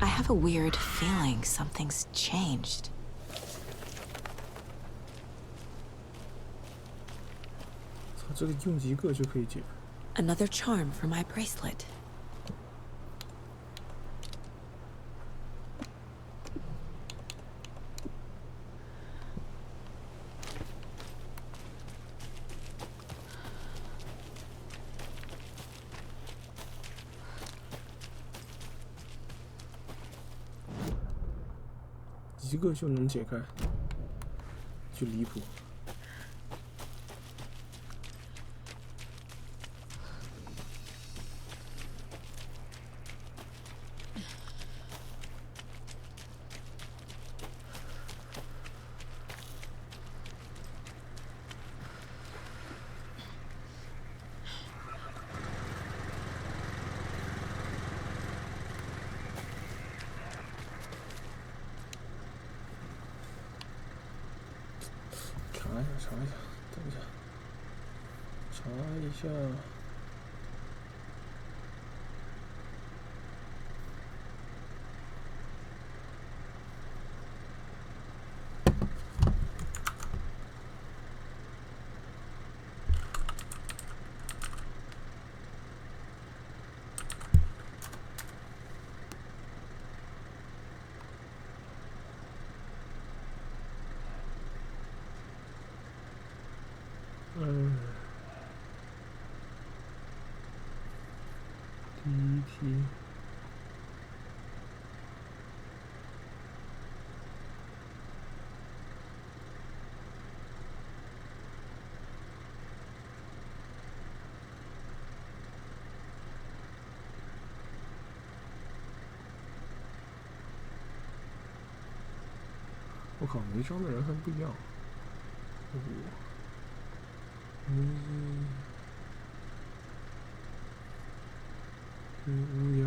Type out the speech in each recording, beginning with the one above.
I have a weird feeling something's changed. Another charm for my bracelet.一个就能解开，就离谱。查一下，等一下，查一下。第一题，我靠，每一张的人还不一样。乌鸦，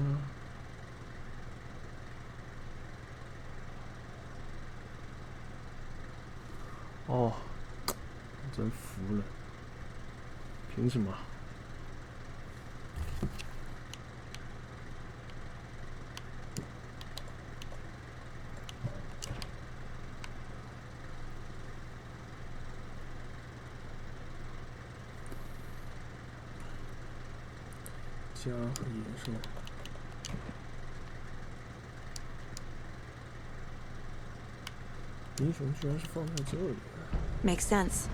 哦，真服了，凭什么？家和野兽。英雄居然是放在这里。Makes sense.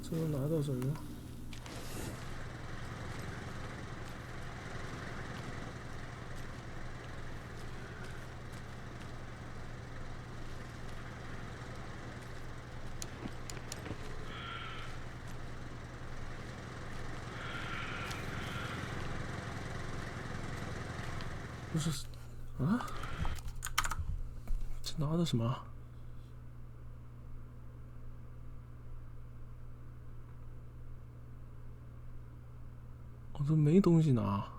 这又拿到什么？不是啊？拿的什么？我这没东西拿。啊？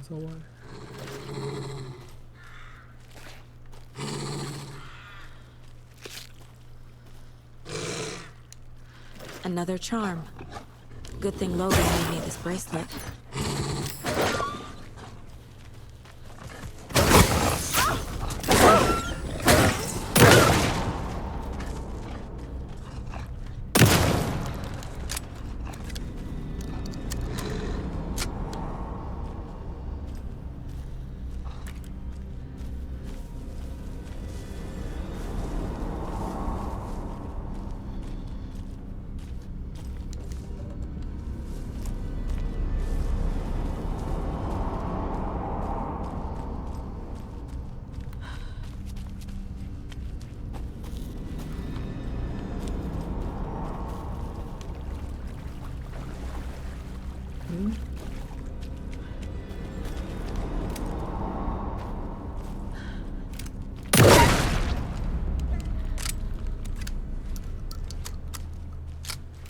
在外。Another charm. Good thing Logan made me this bracelet.嗯。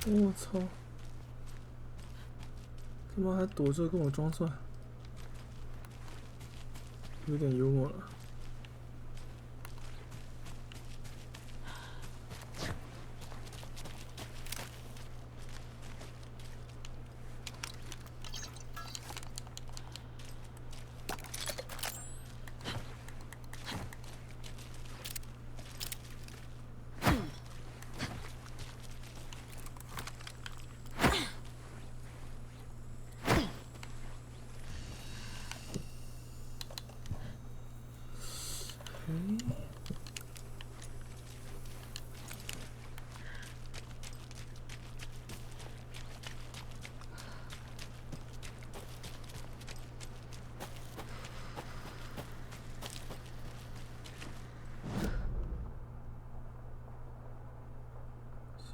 我操！他妈还躲着跟我装蒜，有点幽默了。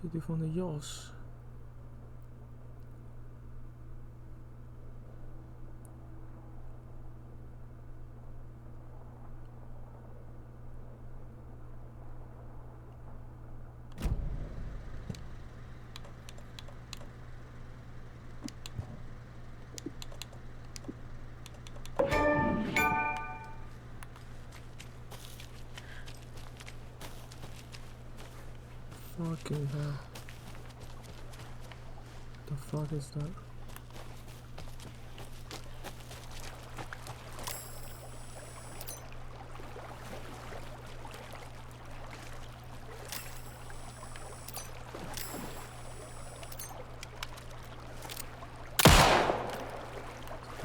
这地方的钥匙。Fucking hell. The fuck is that?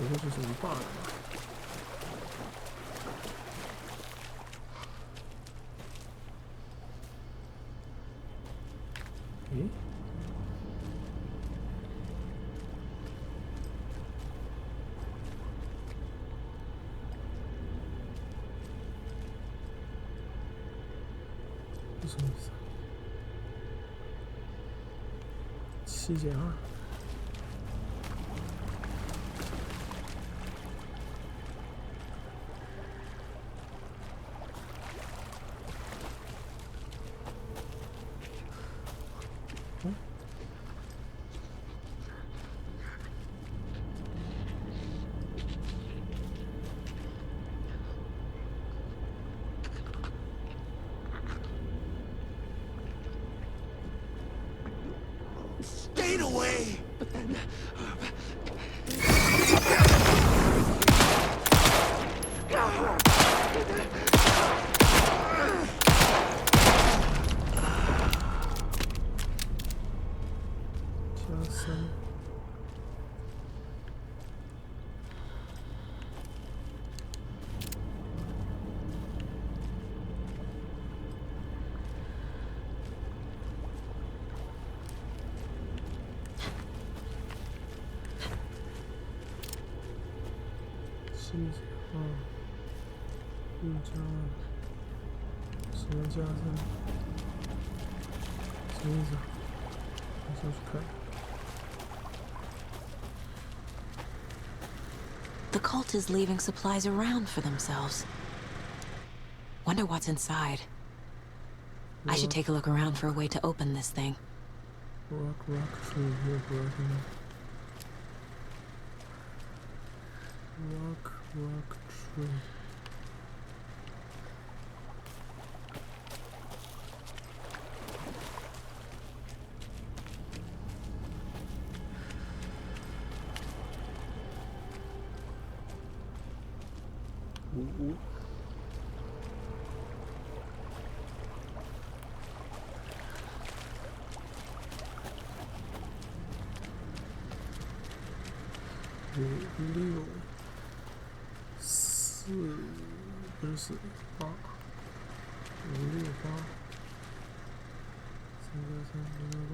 不会是什么 bug 吧？诶？这什么意思？7减2。Stayed away! +3。7减2，6加2，10加3，什么意思啊？我下去看。The cult is leaving supplies around for themselves. Wonder what's inside. I should take a look around for a way to open this thing. Rock tree， 没有 rock 吗 ？Rock tree。5。6，4，不是4，8，5，6，8，3加3，0，8。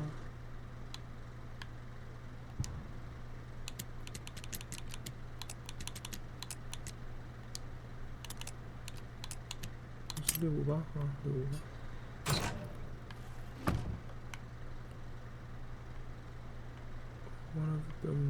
是658啊，658。One of them.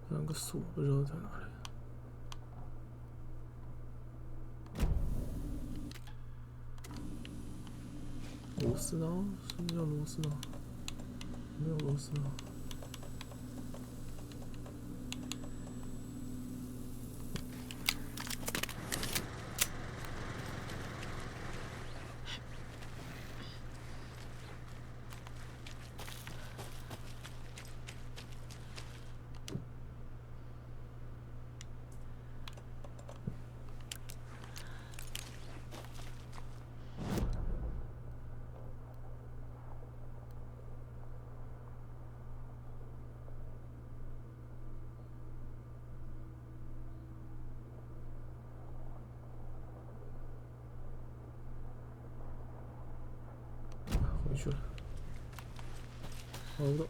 两个锁不知道在哪里。螺丝刀？什么叫螺丝刀？没有螺丝刀。回去了。好的。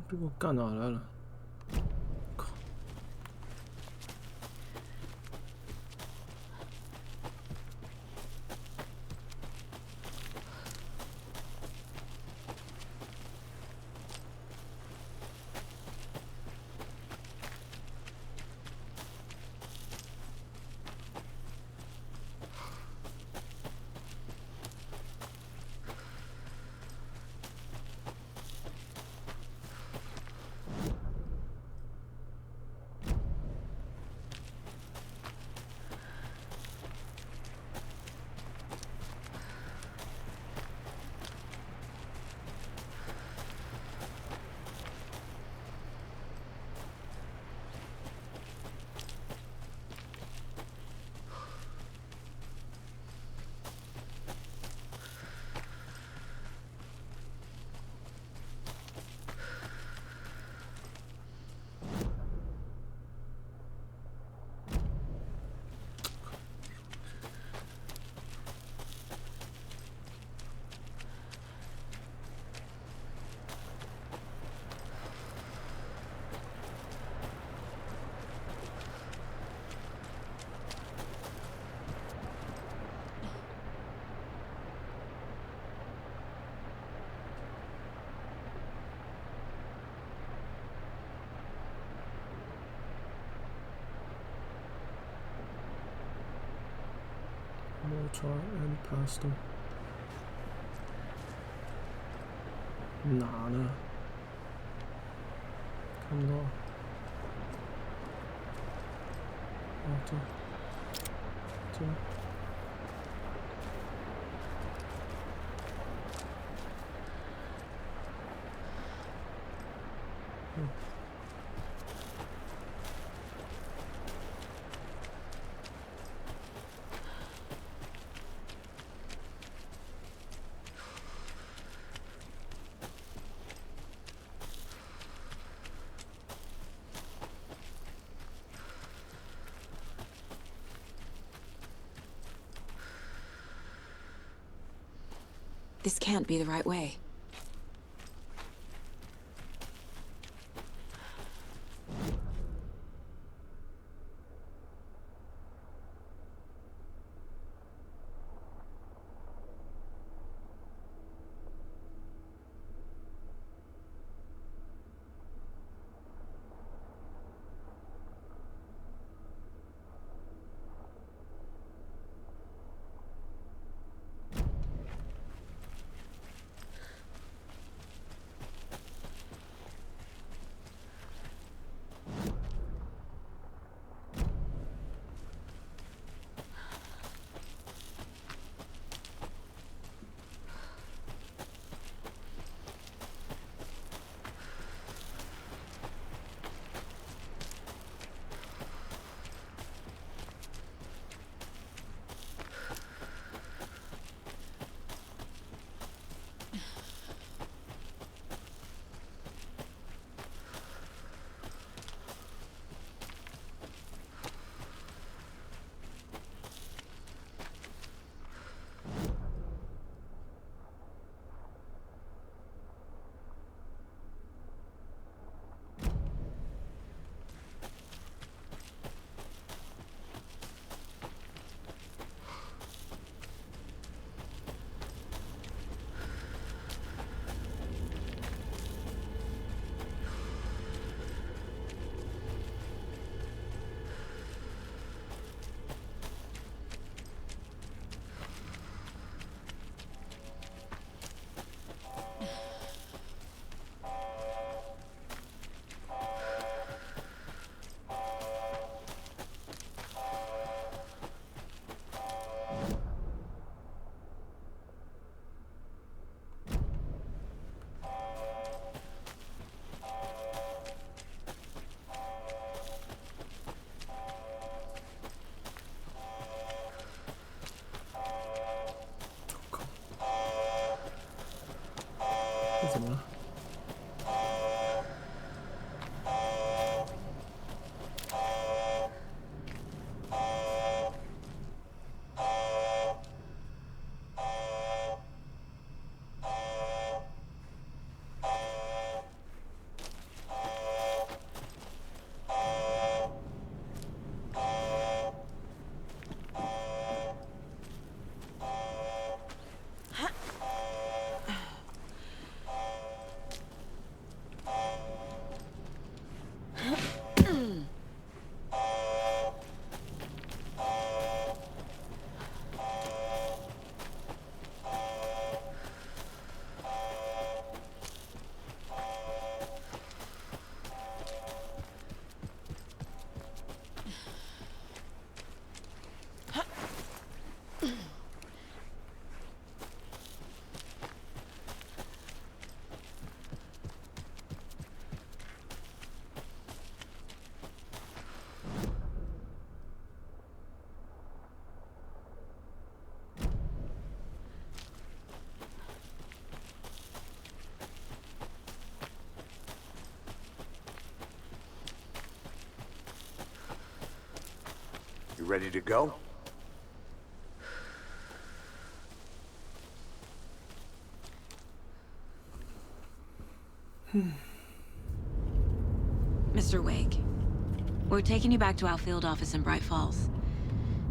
被我干哪来了？靠！Mortar and pestle。哪呢？看不到。哦，这。This can't be the right way. 什么了。You ready to go? Mr. Wake, we're taking you back to our field office in Bright Falls.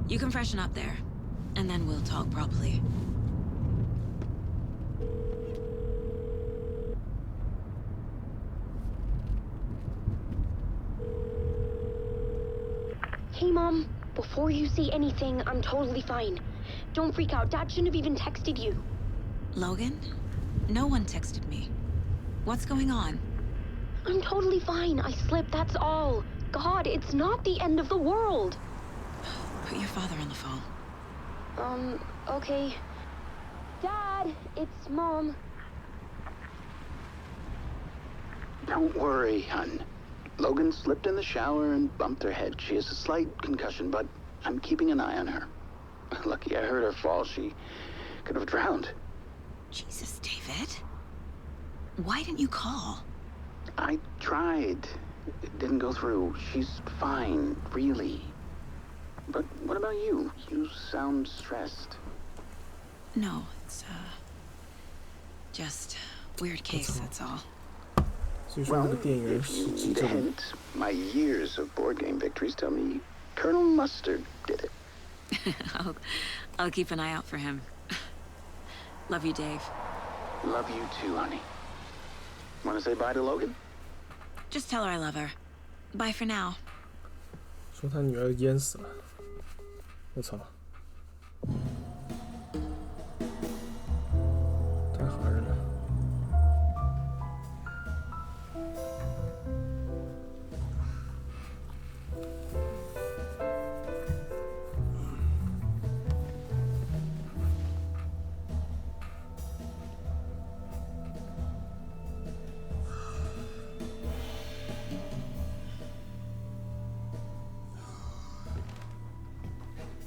You can freshen up there, and then we'll talk properly. Hey, Mom. Before you say anything, I'm totally fine. Don't freak out. Dad shouldn't have even texted you. Logan? No one texted me. What's going on? I'm totally fine. I slipped, that's all. God, it's not the end of the world. Put your father on the phone. Okay. Dad, it's Mom. Don't worry, hon. Logan slipped in the shower and bumped her head. She has a slight concussion, but I'm keeping an eye on her. Lucky I heard her fall. She could have drowned. Jesus, David. Why didn't you call? I tried. It didn't go through. She's fine, really. But what about you? You sound stressed. No, it's, just weird case, that's all. 所以说那个电源 If 是 you 急 need 着 a 的。 hint, my years of board game victories tell me Colonel Mustard did it. I'll keep an eye out for him. Love you, Dave. Love you too, honey. Want to say bye to Logan? Just tell her I love her. Bye for now. 说他女儿淹死了，我操！太吓人了。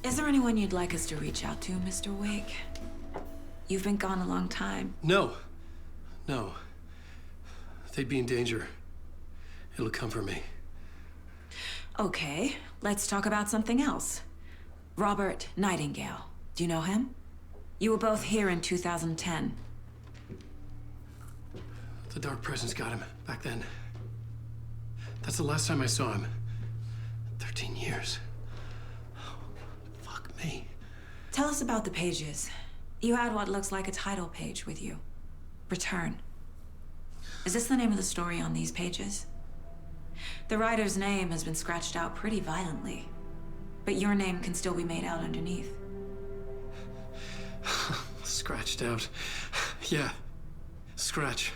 Is there anyone you'd like us to reach out to, Mr. Wake? You've been gone a long time. No. No. They'd be in danger. It'll come for me. Okay, let's talk about something else. Robert Nightingale. Do you know him? You were both here in 2010. The Dark Presence got him back then. That's the last time I saw him. 13 years. Fuck me. Tell us about the pages. You had what looks like a title page with you. Return. Is this the name of the story on these pages? The writer's name has been scratched out pretty violently, but your name can still be made out underneath. Scratched out. Yeah. Scratch.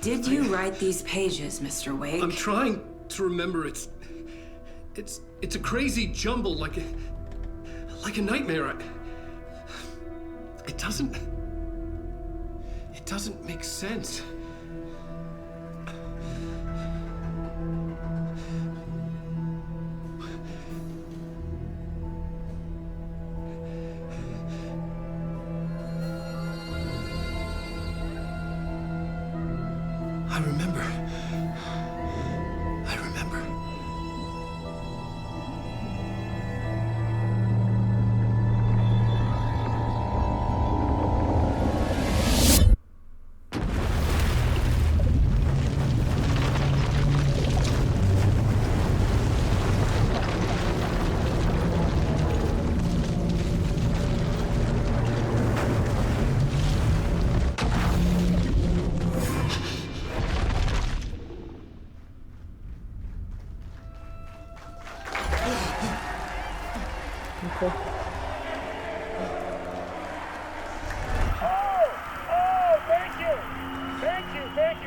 Did you write these pages, Mr. Wake? I'm trying to remember. It's a crazy jumble, like a nightmare. It doesn't make sense. I remember. I remember.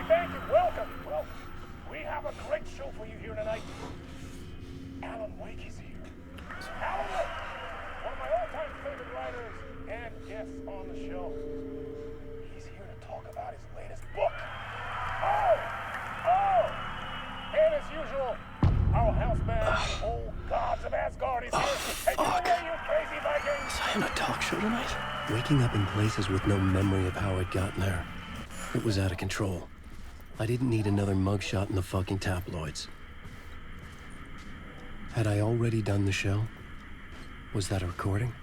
Thank you. Welcome. Well, we have a great show for you here tonight. Alan Wake is here. Alan Wake, one of my all-time favorite writers and guests on the show. He's here to talk about his latest book. And as usual, our house band, Old Gods of Asgard, is here. Take it away, you crazy Vikings! Was I on a talk show tonight? Waking up in places with no memory of how I'd gotten there. It was out of control. I didn't need another mugshot in the fucking tabloids. Had I already done the show? Was that a recording?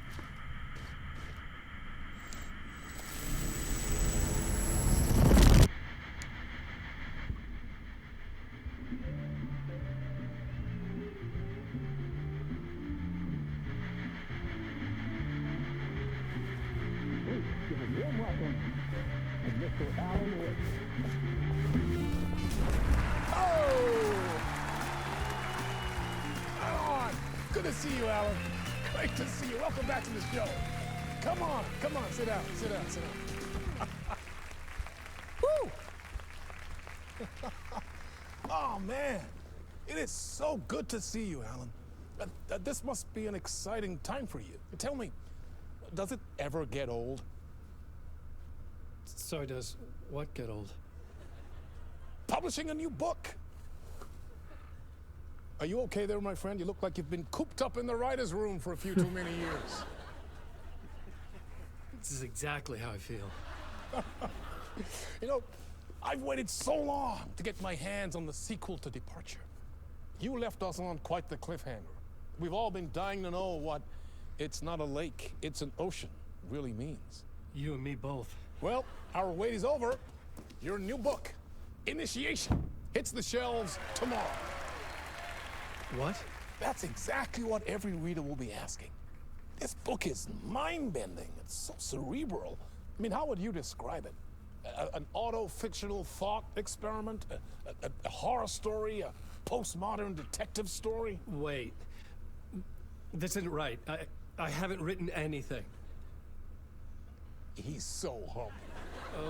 Good to see you, Alan. Great to see you. Welcome back to the show. Come on, sit down. Woo! Oh, man. It is so good to see you, Alan. This must be an exciting time for you. Tell me, does it ever get old? Sorry, does what get old? Publishing a new book. Are you okay there, my friend? You look like you've been cooped up in the writer's room for a few too many years. This is exactly how I feel. You know, I've waited so long to get my hands on the sequel to Departure. You left us on quite the cliffhanger. We've all been dying to know what "it's not a lake, it's an ocean" really means. You and me both. Well, our wait is over. Your new book, Initiation, hits the shelves tomorrow. What? That's exactly what every reader will be asking. This book is mind-bending. It's so cerebral. I mean, how would you describe it? An auto-fictional thought experiment? A horror story? A postmodern detective story? Wait. This isn't right. I haven't written anything. He's so humble.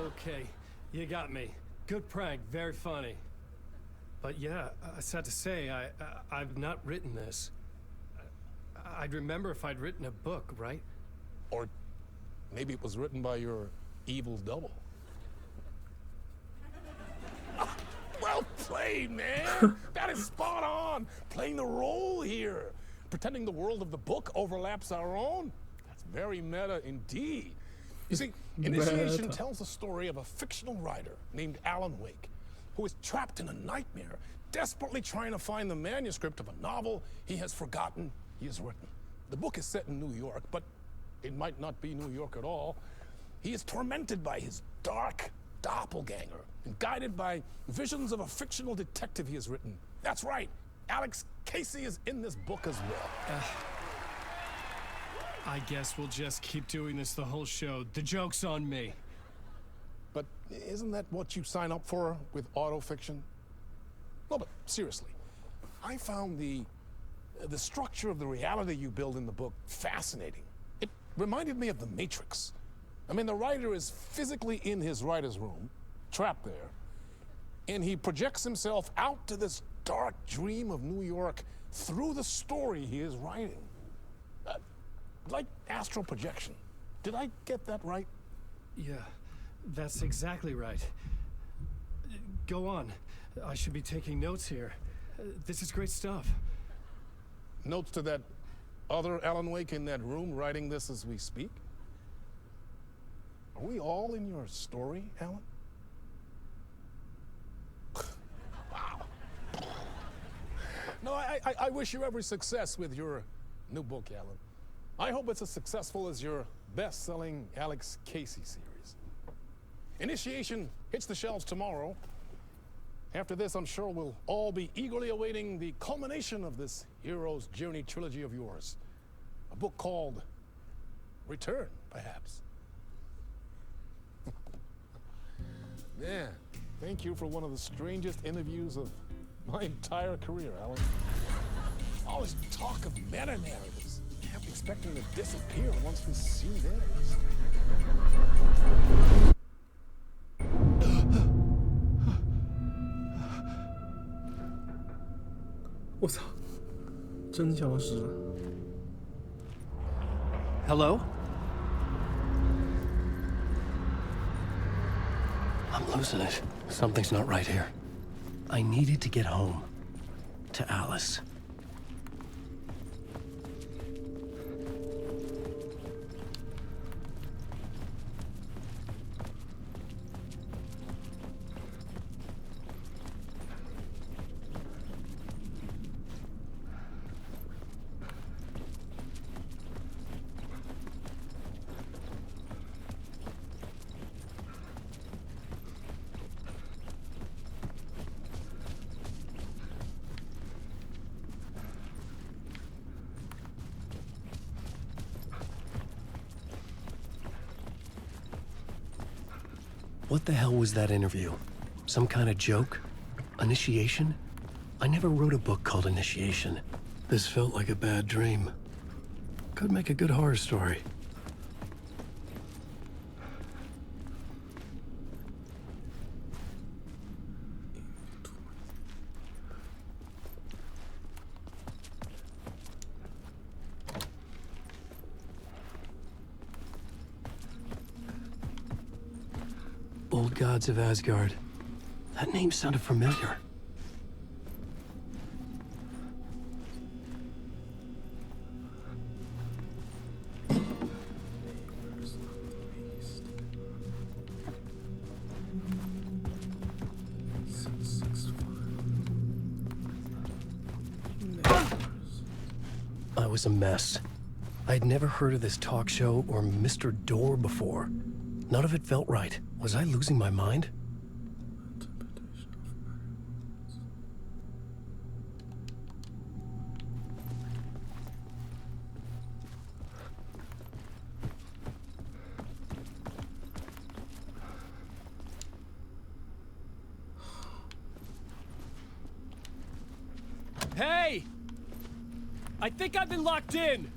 Okay, you got me. Good prank, very funny. But yeah, sad to say, I've not written this. I'd remember if I'd written a book, right? Or maybe it was written by your evil double. Well played, man! That is spot on! Playing the role here. Pretending the world of the book overlaps our own. That's very meta indeed. You see, Initiation tells the story of a fictional writer named Alan Wake, who is trapped in a nightmare, desperately trying to find the manuscript of a novel he has forgotten he has written. The book is set in New York, but it might not be New York at all. He is tormented by his dark doppelganger and guided by visions of a fictional detective he has written. That's right, Alex Casey is in this book as well. I guess we'll just keep doing this the whole show. The joke's on me. But isn't that what you sign up for with autofiction? No, but seriously, I found the structure of the reality you build in the book fascinating. It reminded me of The Matrix. I mean, the writer is physically in his writer's room, trapped there, and he projects himself out to this dark dream of New York through the story he is writing. Like astral projection. Did I get that right? Yeah, that's exactly right. Go on. I should be taking notes here. This is great stuff. Notes to that other Alan Wake in that room writing this as we speak? Are we all in your story, Alan? I wish you every success with your new book, Alan. I hope it's as successful as your best-selling Alex Casey series. Initiation hits the shelves tomorrow. After this, I'm sure we'll all be eagerly awaiting the culmination of this hero's journey trilogy of yours. A book called Return, perhaps. Yeah, thank you for one of the strangest interviews of my entire career, Alan. All this talk of meta-narratives, kept expecting to disappear once this scene ends.我操，真消失了。 Hello? I'm losing it. Something's not right here. I needed to get home. To Alice. What the hell was that interview? Some kind of joke? Initiation? I never wrote a book called Initiation. This felt like a bad dream. Could make a good horror story. Old gods of Asgard. That name sounded familiar. I was a mess. I'd never heard of this talk show or Mr. Door before. None of it felt right. Was I losing my mind? Hey! I think I've been locked in!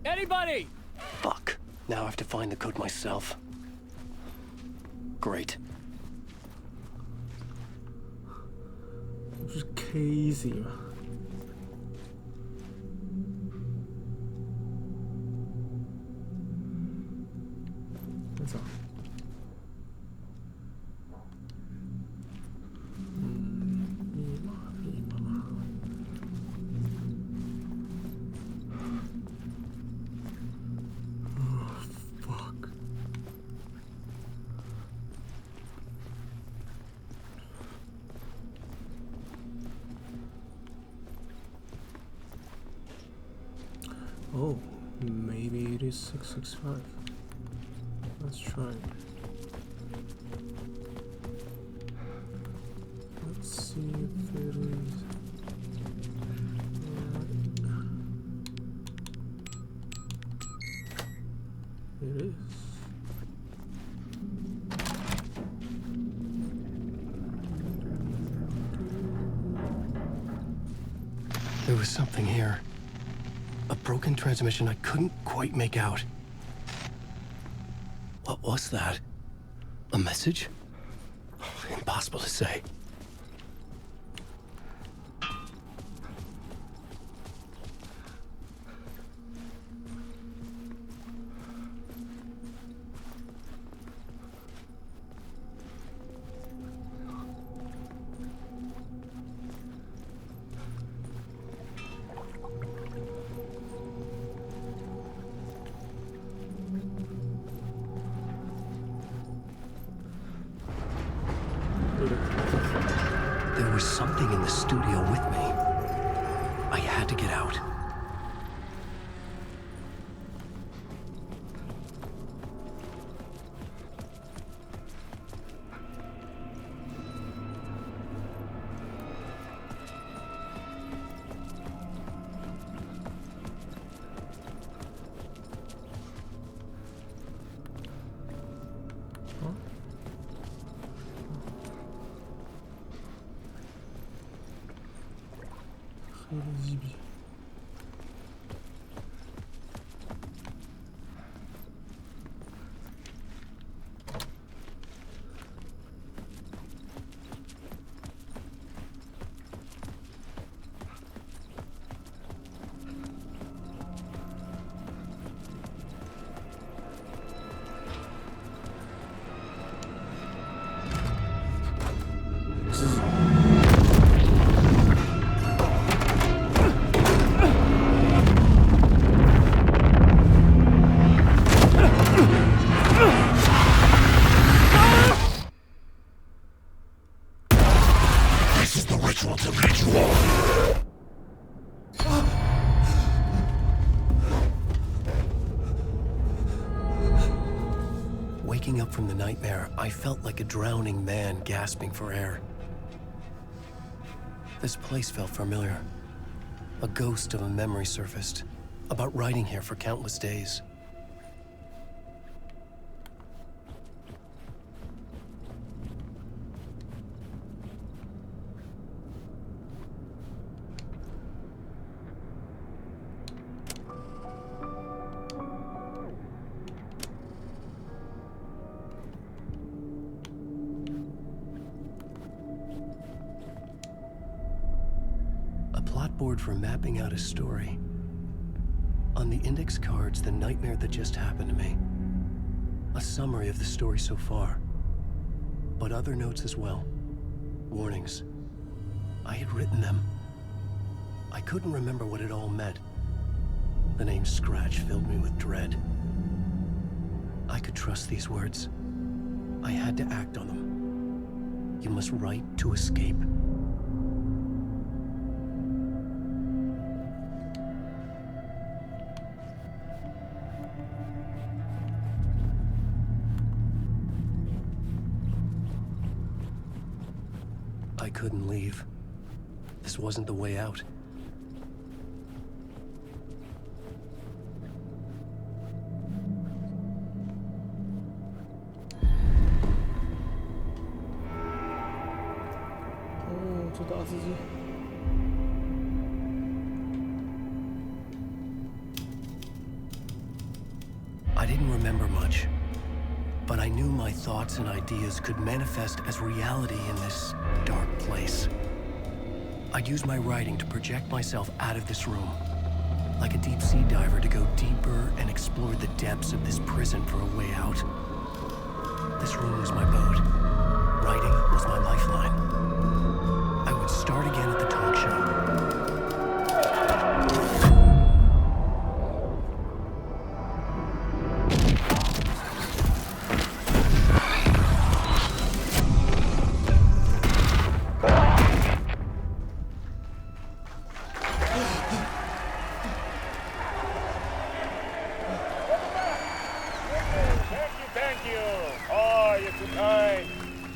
Anybody? Fuck. Now I have to find the code myself. Great.不是 Casey 吗？我操！密码。Fuck. Oh, maybe it is 665. Let's try it. Let's see if it is. It is. There was something here. A broken transmission I couldn't quite make out. What was that? A message? Impossible to say. There was something in the studio with me. had to get out. Waking up from the nightmare, I felt like a drowning man gasping for air. This place felt familiar. A ghost of a memory surfaced, about riding here for countless days. Board for mapping out a story. On the index cards, the nightmare that just happened to me. A summary of the story so far. But other notes as well. Warnings. I had written them. I couldn't remember what it all meant. The name Scratch filled me with dread. I could trust these words. I had to act on them. You must write to escape. I couldn't leave. This wasn't the way out. Oh, 这大司机。 I didn't remember much, but I knew my thoughts and ideas could manifest as reality in this dark place. I'd use my writing to project myself out of this room, like a deep-sea diver to go deeper and explore the depths of this prison for a way out. This room was my boat. Writing was my lifeline. I would start again at the talk show.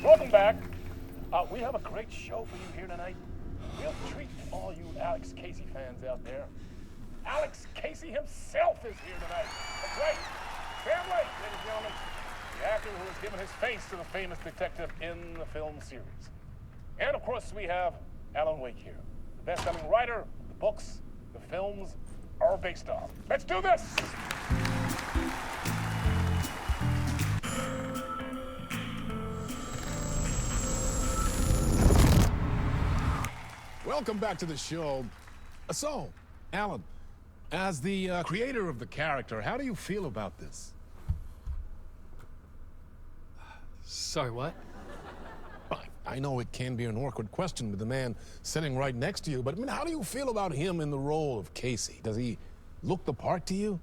Welcome back. We have a great show for you here tonight. Real treat for all you Alex Casey fans out there. Alex Casey himself is here tonight. That's right. Sam Lake, ladies and gentlemen. The actor who has given his face to the famous detective in the film series. And of course, we have Alan Wake here. The best-selling writer, the books, the films are based on. Let's do this! Welcome back to the show. So, Alan, as the creator of the character, how do you feel about this? Sorry, what? I know it can be an awkward question with the man sitting right next to you, but I mean, how do you feel about him in the role of Casey? Does he look the part to you?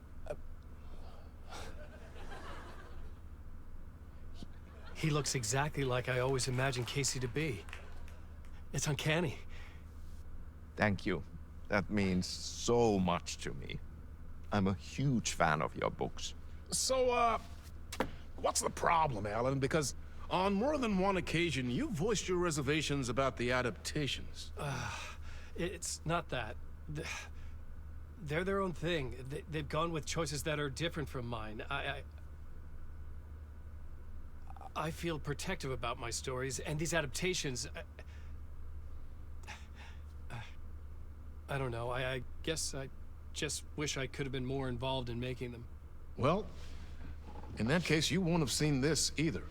He looks exactly like I always imagined Casey to be. It's uncanny. Thank you. That means so much to me. I'm a huge fan of your books. So, what's the problem, Alan? Because on more than one occasion, you voiced your reservations about the adaptations. It's not that. They're their own thing. They've gone with choices that are different from mine. I feel protective about my stories, and these adaptations... I don't know. I guess I just wish I could have been more involved in making them. Well, in that case, you won't have seen this either.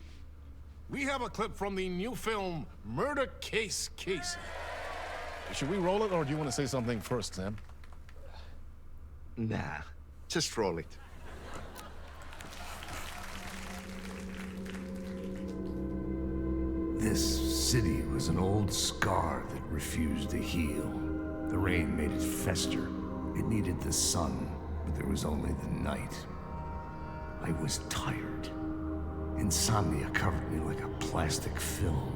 We have a clip from the new film, Murder Case Casey. Should we roll it, or do you want to say something first, Sam? Nah, just roll it. This city was an old scar that refused to heal. The rain made it fester. It needed the sun, but there was only the night. I was tired. Insomnia covered me like a plastic film.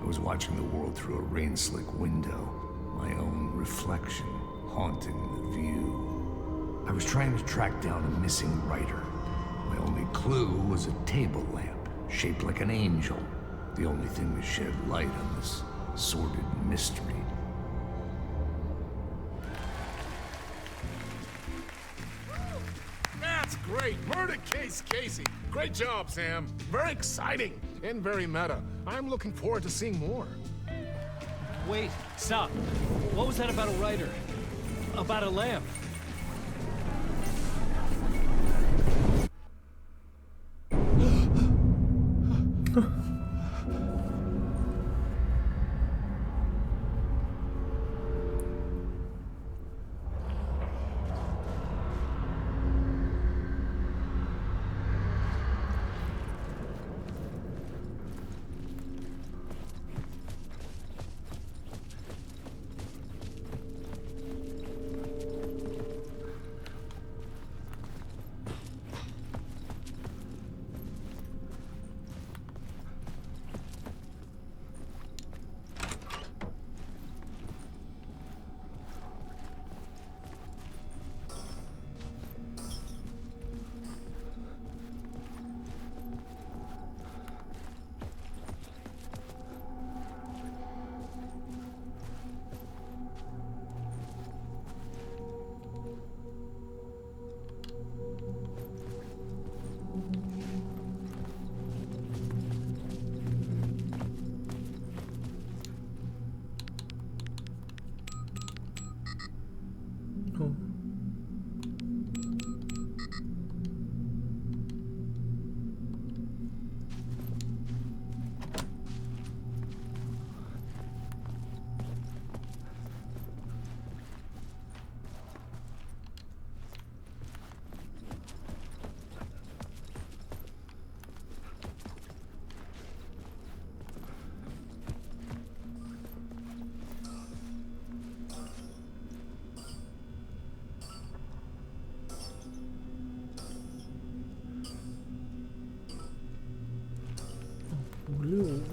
I was watching the world through a rain-slick window, my own reflection haunting the view. I was trying to track down a missing writer. My only clue was a table lamp, shaped like an angel. The only thing that shed light on this sordid mystery. That's great! Murder Case Casey! Great job, Sam. Very exciting and very meta. I'm looking forward to seeing more. Wait, stop. What was that about a writer? About a lamp? Blue.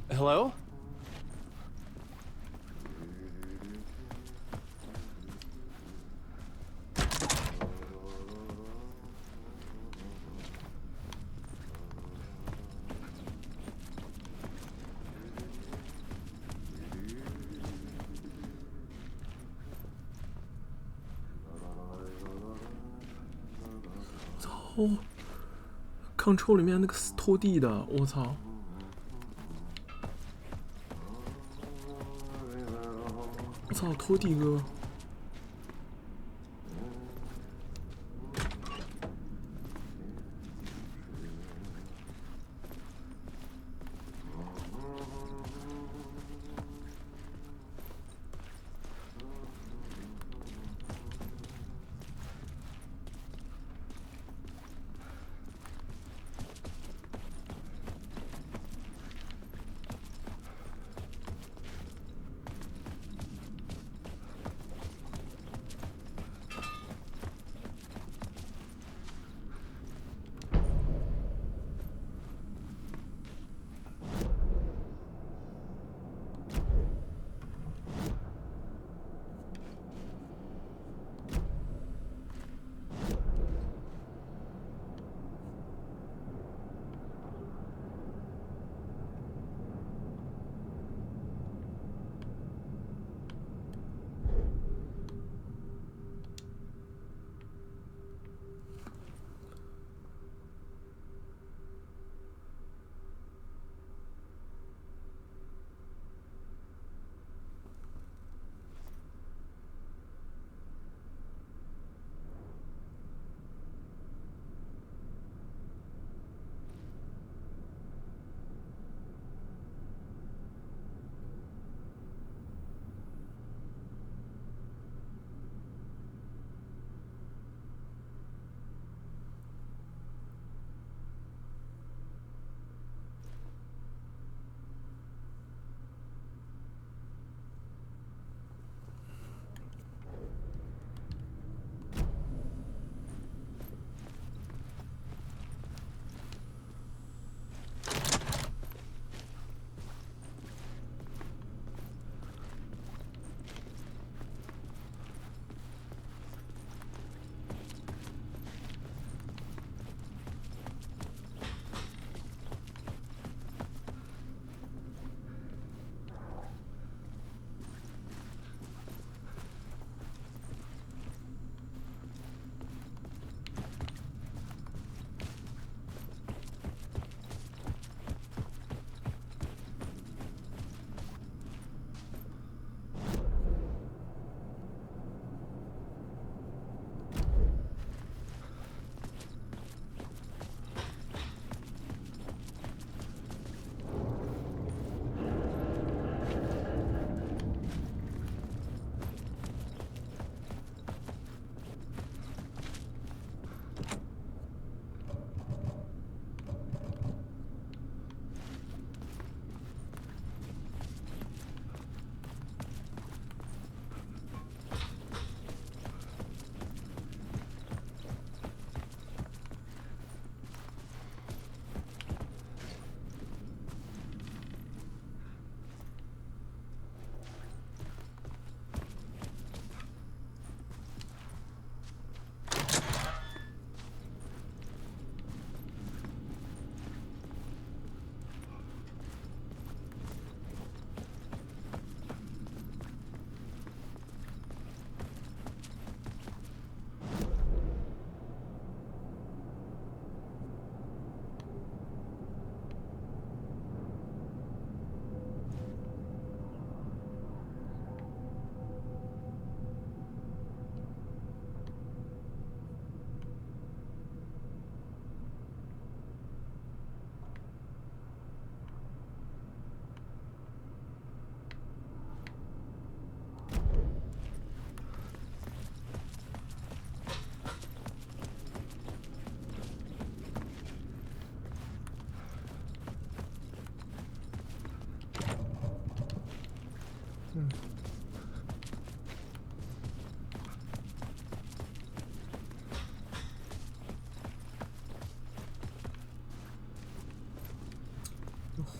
Hello? 哦，Control 里面那个拖地的，我操！我操，拖地哥！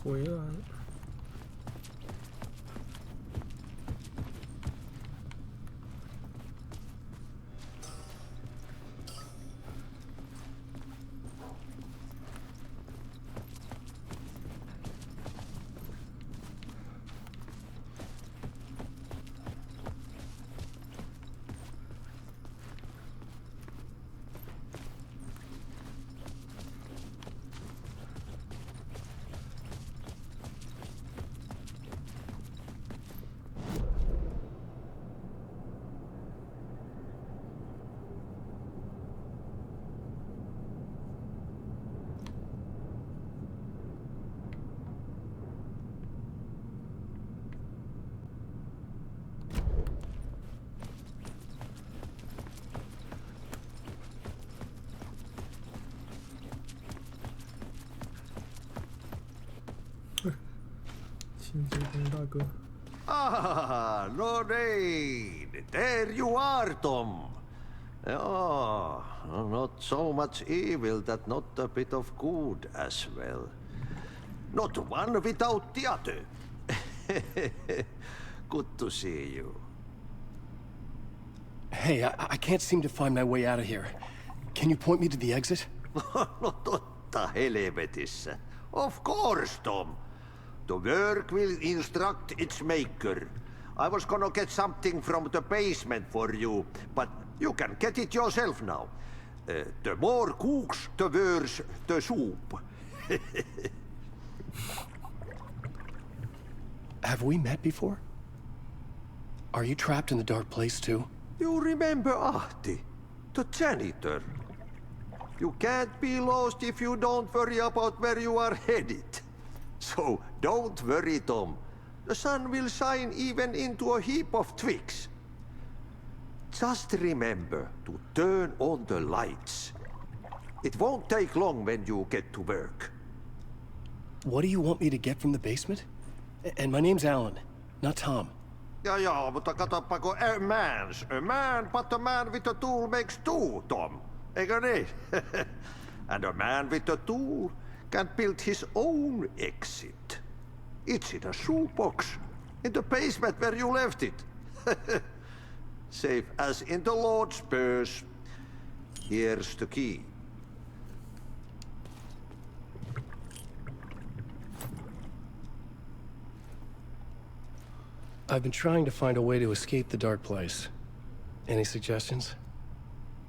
回来了。清洁工大哥。 Ah, Lorraine, there you are, Tom. Oh, not so much evil that not a bit of good as well. Not one without the other. Good to see you. Hey, I can't seem to find my way out of here. Can you point me to the exit? No totta helvetissä. Of course, Tom. The work will instruct its maker. I was gonna get something from the basement for you, but you can get it yourself now. The more cooks, the worse the soup. Have we met before? Are you trapped in the dark place too? You remember Ahti, the janitor. You can't be lost if you don't worry about where you are headed. So don't worry, Tom. The sun will shine even into a heap of twigs. Just remember to turn on the lights. It won't take long when you get to work. What do you want me to get from the basement? And my name's Alan, not Tom. Ja, mutta katoppa kun a man, but a man with a tool makes two, Tom. Eikö niin? And a man with a tool can build his own exit. It's in a shoebox, in the basement where you left it. Safe as in the Lord's purse. Here's the key. I've been trying to find a way to escape the dark place. Any suggestions?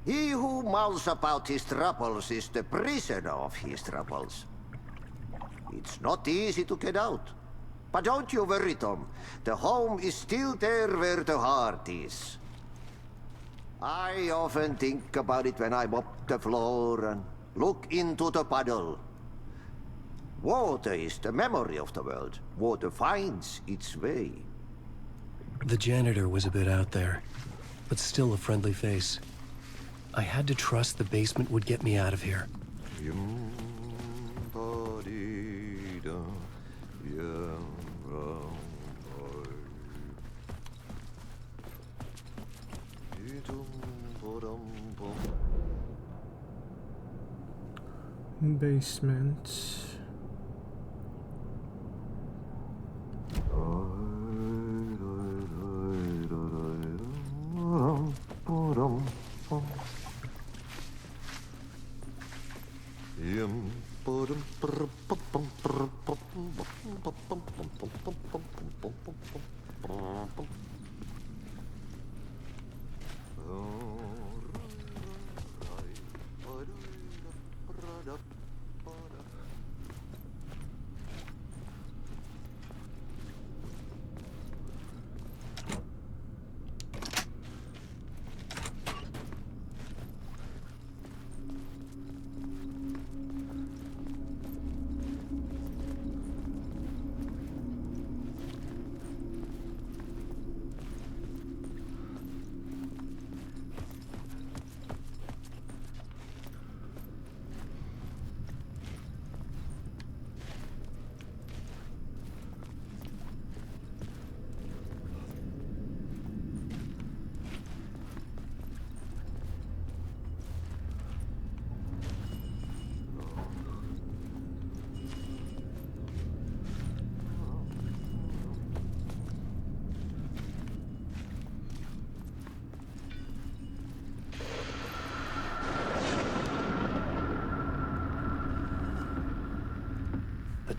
He who mouths about his troubles is the prisoner of his troubles. It's not easy to get out. But don't you worry, Tom. The home is still there where the heart is. I often think about it when I mop the floor and look into the puddle. Water is the memory of the world. Water finds its way. The janitor was a bit out there, but still a friendly face. I had to trust the basement would get me out of here. Basement.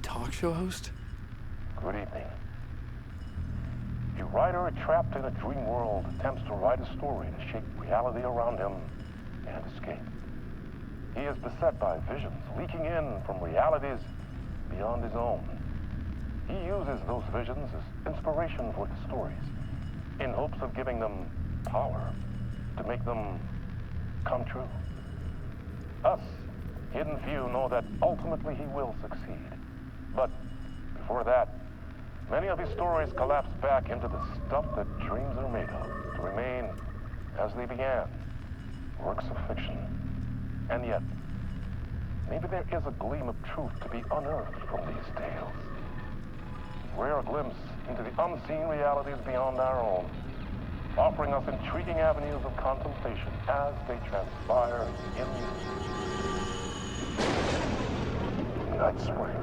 Talk show host? Good evening. A writer trapped in a dream world attempts to write a story to shape reality around him and escape. He is beset by visions leaking in from realities beyond his own. He uses those visions as inspiration for his stories, in hopes of giving them power to make them come true. Us, hidden few, know that ultimately he will succeed. But before that, many of his stories collapse back into the stuff that dreams are made of, to remain as they began, works of fiction. And yet, maybe there is a gleam of truth to be unearthed from these tales. rare glimpse into the unseen realities beyond our own, offering us intriguing avenues of contemplation as they transpire in Night Springs.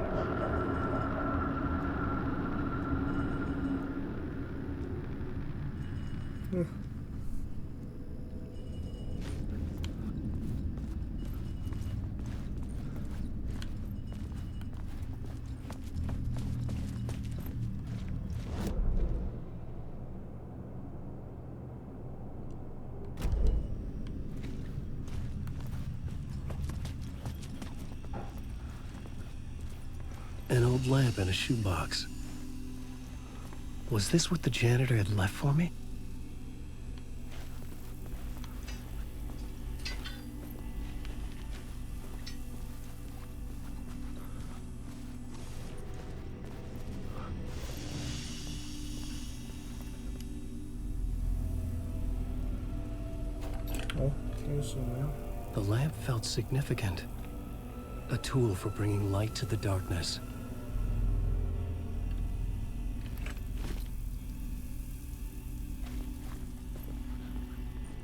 An old lamp in a shoebox. Was this what the janitor had left for me? The lamp felt significant. A tool for bringing light to the darkness.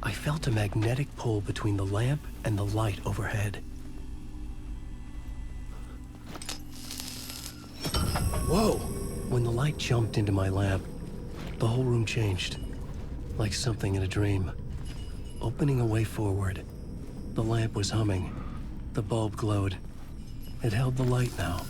I felt a magnetic pull between the lamp and the light overhead. Whoa! When the light jumped into my lamp, the whole room changed. Like something in a dream. Opening a way forward. The lamp was humming. The bulb glowed. It held the light now.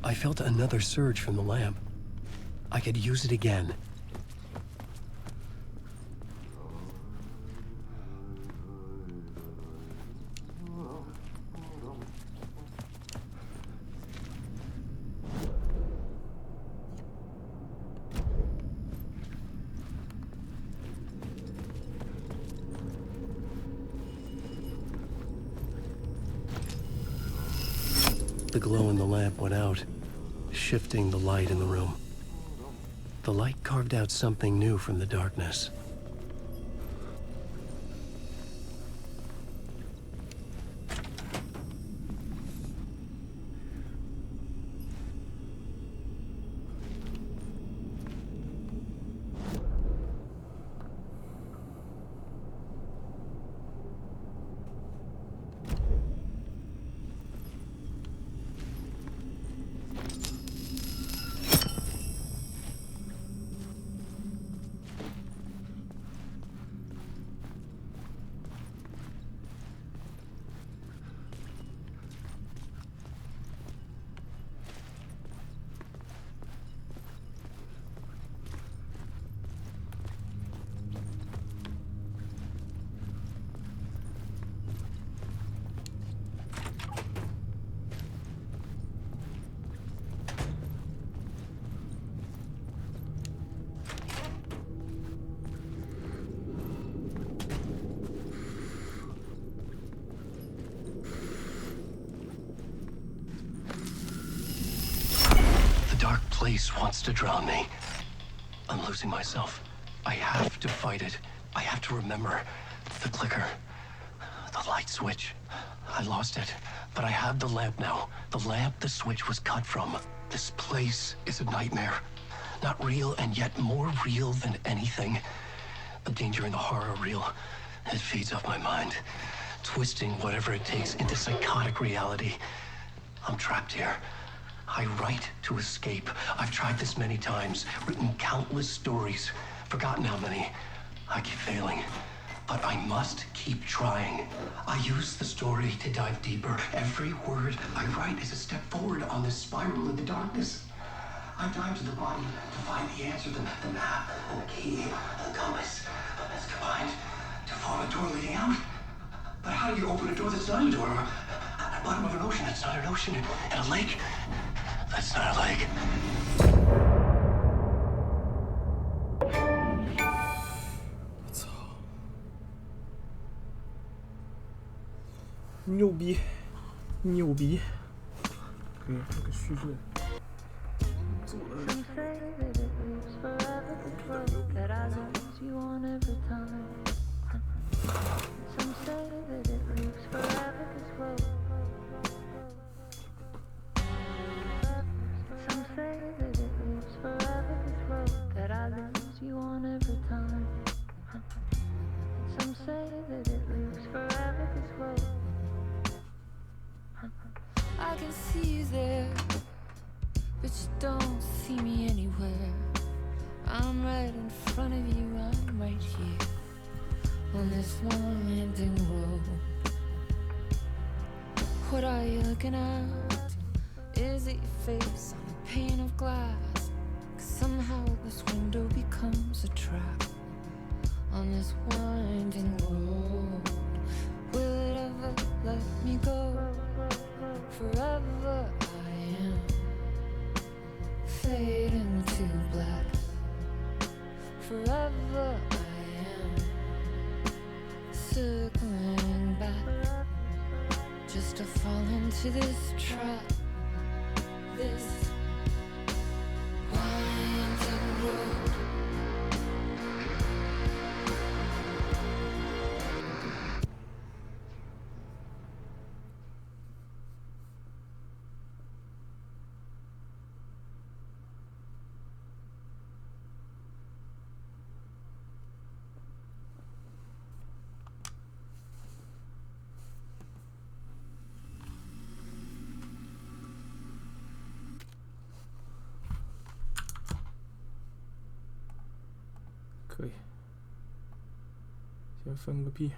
I felt another surge from the lamp. I could use it again. The glow in the lamp went out, shifting the light in the room. The light carved out something new from the darkness. Place wants to drown me. I'm losing myself. I have to fight it. I have to remember. The clicker. The light switch. I lost it. But I have the lamp now. The lamp the switch was cut from. This place is a nightmare. Not real, and yet more real than anything. The danger and the horror are real. It feeds off my mind. Twisting whatever it takes into psychotic reality. I'm trapped here. I write to escape. I've tried this many times, written countless stories, forgotten how many. I keep failing, but I must keep trying. I use the story to dive deeper. Every word I write is a step forward on this spiral in the darkness. I dived to the body to find the answer, the map, and the key, and the compass. That's combined to form a door leading out. But how do you open a door that's not a door? At the bottom of an ocean that's not an ocean, and a lake that's not a lake. 我操！牛逼，牛逼！可以，这个叙述做的。 Some say that it lives forever as well. Some say that it lives forever as well. That I lose you on every time. Some say that it lives forever as well. I can see you there, but you don't see me anywhere. I'm right in front of you, I'm right here. On this winding road, what are you looking at? Is it your face on a pane of glass? 'Cause somehow this window becomes a trap. On this winding road, will it ever let me go? Forever I am fading to black. Forever circling back, just to fall into this trap, this winding road.可以，先分个币。